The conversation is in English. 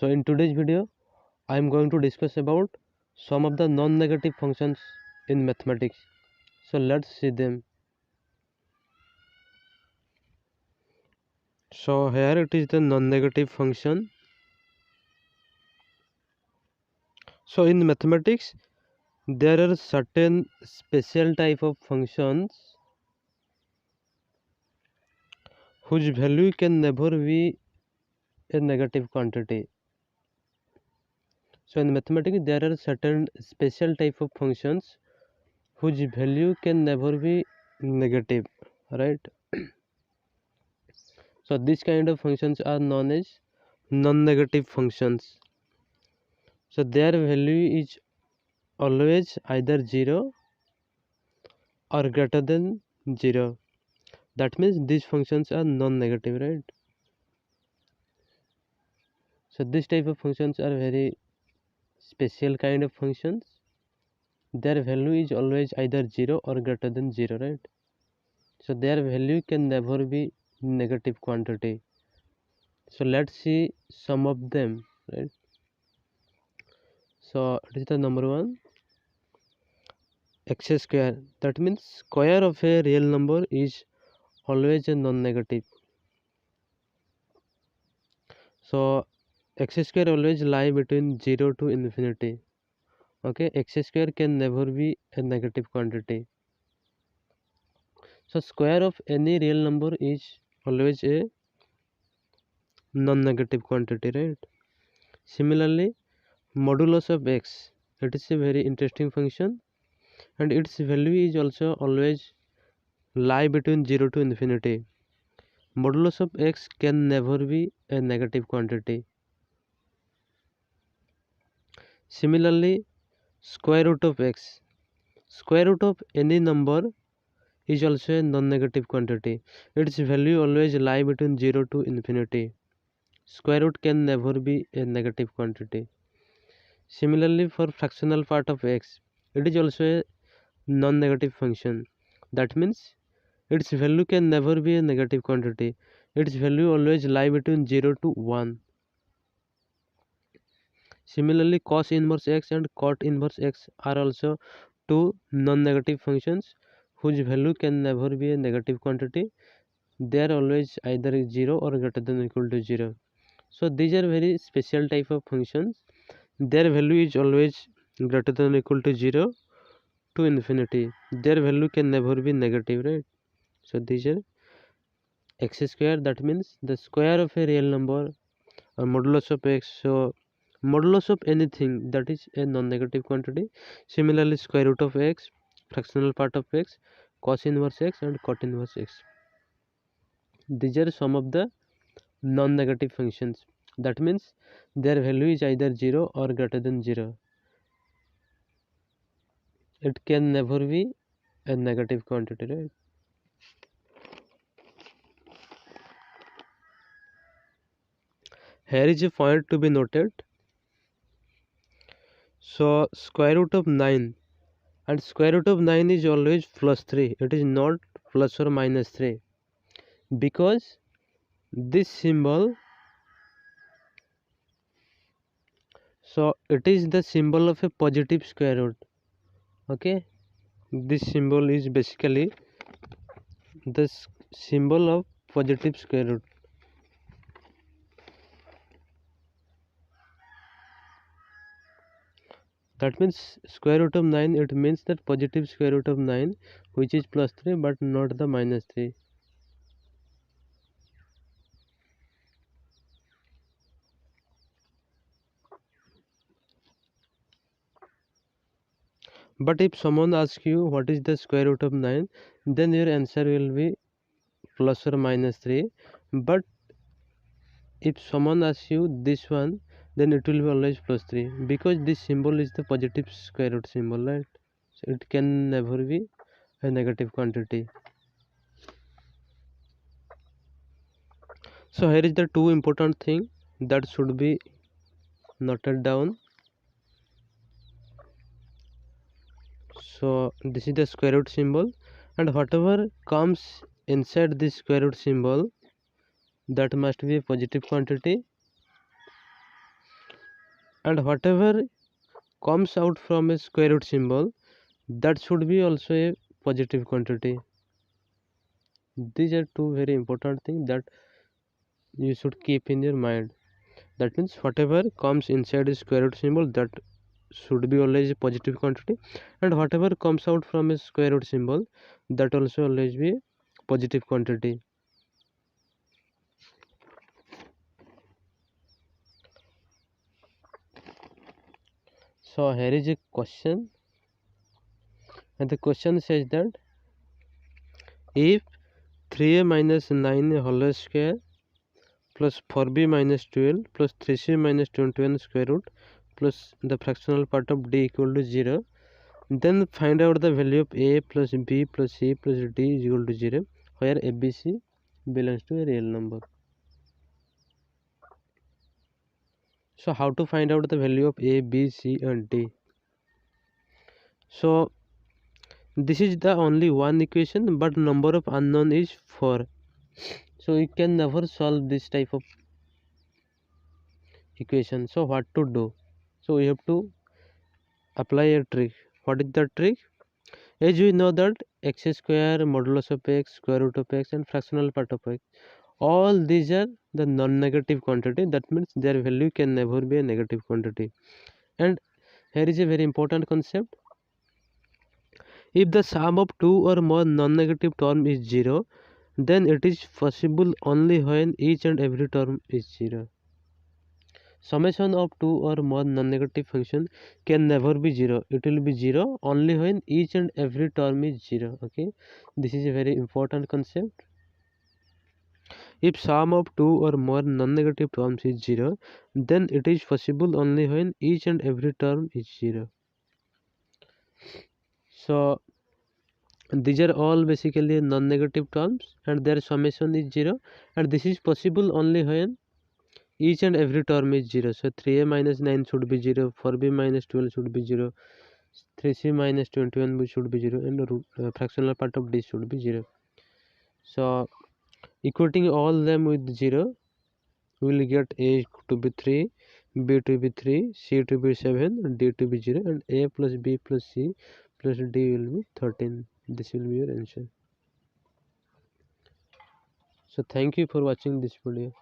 So in today's video I am going to discuss about some of the non-negative functions in mathematics. So let's see them. So here it is the non-negative function. So in mathematics there are certain special type of functions whose value can never be a negative quantity. So in mathematics there are certain special type of functions whose value can never be negative, right? So these kind of functions are known as non-negative functions. So their value is always either 0 or greater than 0. That means these functions are non-negative, right? So this type of functions are very special kind of functions. Their value is always either 0 or greater than 0, right? So their value can never be negative quantity. So let's see some of them, right? So it is the number one, x square. That means square of a real number is always a non-negative. So x square always lie between 0 to infinity. Okay, x square can never be a negative quantity. So square of any real number is always a non-negative quantity, right? Similarly, modulus of x, it is a very interesting function and its value is also always lie between 0 to infinity. Modulus of x can never be a negative quantity. Similarly, square root of x, square root of any number is also a non-negative quantity. Its value always lie between 0 to infinity. Square root can never be a negative quantity. Similarly, for fractional part of x, it is also a non-negative function. That means its value can never be a negative quantity. Its value always lie between 0 to 1. Similarly, cos inverse x and cot inverse x are also two non-negative functions whose value can never be a negative quantity. They are always either 0 or greater than or equal to 0. So these are very special type of functions. Their value is always greater than or equal to 0 to infinity. Their value can never be negative, right? So these are x square, that means the square of a real number, or modulus of x. So modulus of anything, that is a non-negative quantity. Similarly, square root of x, fractional part of x, cos inverse x and cot inverse x. These are some of the non-negative functions. That means their value is either 0 or greater than 0. It can never be a negative quantity, right? Here is a point to be noted. So square root of 9, and square root of 9 is always plus 3. It is not plus or minus 3, because this symbol, so it is the symbol of a positive square root. Okay, this symbol is basically the symbol of positive square root. That means square root of 9, it means that positive square root of 9, which is plus 3 but not the minus 3. But if someone asks you what is the square root of 9, then your answer will be plus or minus 3. But if someone asks you this one, then it will be always plus 3, because this symbol is the positive square root symbol, right? So it can never be a negative quantity. So here is the two important thing that should be noted down. So this is the square root symbol, and whatever comes inside this square root symbol, that must be a positive quantity, and whatever comes out from a square root symbol, that should be also a positive quantity. These are two very important things that you should keep in your mind. That means whatever comes inside a square root symbol, that should be always a positive quantity, and whatever comes out from a square root symbol, that also always be positive quantity. So here is a question, and the question says that if 3a minus 9 whole square plus 4b minus 12 plus 3c minus 21 square root plus the fractional part of d equal to 0, then find out the value of a plus b plus c plus d is equal to 0, where abc belongs to a real number. So how to find out the value of a, b, c and d? So this is the only one equation, but number of unknown is 4. So you can never solve this type of equation. So what to do? So we have to apply a trick. What is the trick? As we know that x square, modulus of x, square root of x and fractional part of x, all these are the non-negative quantity. That means their value can never be a negative quantity. And here is a very important concept. If the sum of two or more non-negative term is 0, then it is possible only when each and every term is 0. Summation of two or more non-negative function can never be 0. It will be 0 only when each and every term is 0. Okay, this is a very important concept. If sum of two or more non-negative terms is 0, then it is possible only when each and every term is 0. So these are all basically non-negative terms and their summation is 0, and this is possible only when each and every term is 0. So 3a minus 9 should be 0, 4b minus 12 should be 0, 3c minus 21 should be 0, and the fractional part of d should be 0. So equating all them with 0, we will get a to be 3, b to be 3, c to be 7, d to be 0, and a plus b plus c plus d will be 13. This will be your answer. So thank you for watching this video.